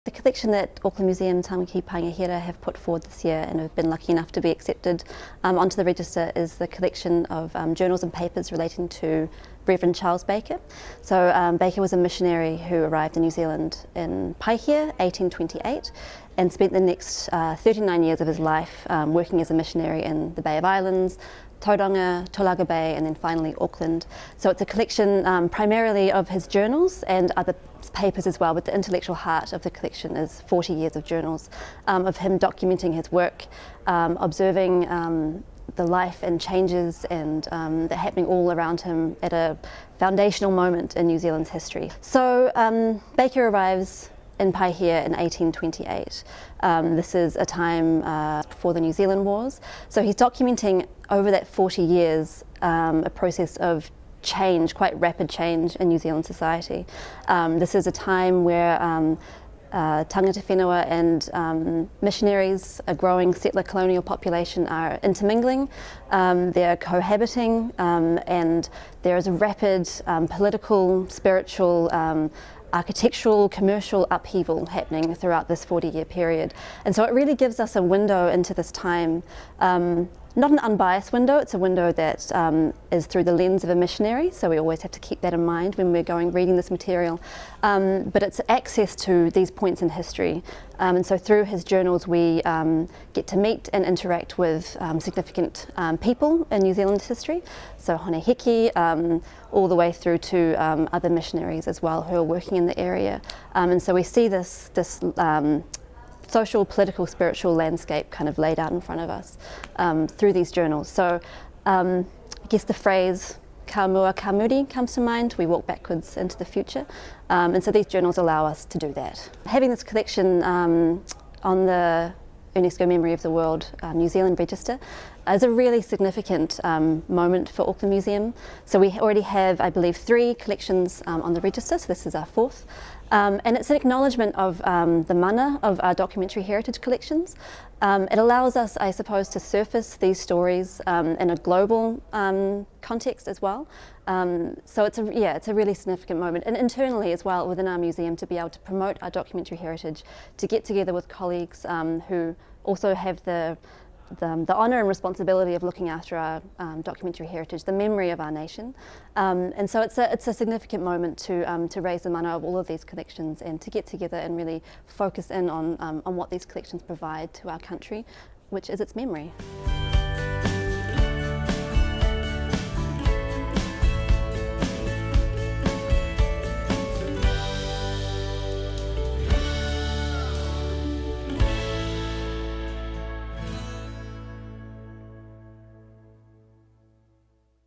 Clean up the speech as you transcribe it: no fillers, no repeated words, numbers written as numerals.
The collection that Auckland Museum Tamaki Paingahere have put forward this year and have been lucky enough to be accepted onto the register is the collection of journals and papers relating to Reverend Charles Baker. So Baker was a missionary who arrived in New Zealand in Paihia, 1828, and spent the next 39 years of his life working as a missionary in the Bay of Islands, Tauranga, Tolaga Bay, and then finally Auckland. So it's a collection primarily of his journals and other papers as well, but the intellectual heart of the collection is 40 years of journals of him documenting his work, observing the life and changes and that happening all around him at a foundational moment in New Zealand's history. So Baker arrives in Paihia in 1828. This is a time before the New Zealand Wars. So he's documenting over that 40 years a process of change, quite rapid change in New Zealand society. This is a time where tangata whenua and missionaries, a growing settler colonial population are intermingling, they're cohabiting, and there is a rapid political, spiritual, architectural, commercial upheaval happening throughout this 40-year period. And so it really gives us a window into this time, not an unbiased window, it's a window that is through the lens of a missionary, so we always have to keep that in mind when we're reading this material. But it's access to these points in history. And so through his journals we get to meet and interact with significant people in New Zealand's history. So Hone Hiki, all the way through to other missionaries as well who are working in the area. And so we see this social, political, spiritual landscape kind of laid out in front of us through these journals. So I guess the phrase ka mua ka muri comes to mind. We walk backwards into the future, and so these journals allow us to do that. Having this collection on the UNESCO Memory of the World New Zealand register is a really significant moment for Auckland Museum. So we already have, I believe, 3 collections on the register, so this is our 4th. And it's an acknowledgement of the mana of our documentary heritage collections. It allows us, I suppose, to surface these stories in a global context as well. So it's a really significant moment, and internally as well within our museum, to be able to promote our documentary heritage, to get together with colleagues who also have the honour and responsibility of looking after our documentary heritage, the memory of our nation. And so it's a significant moment to raise the mana of all of these collections and to get together and really focus in on what these collections provide to our country, which is its memory.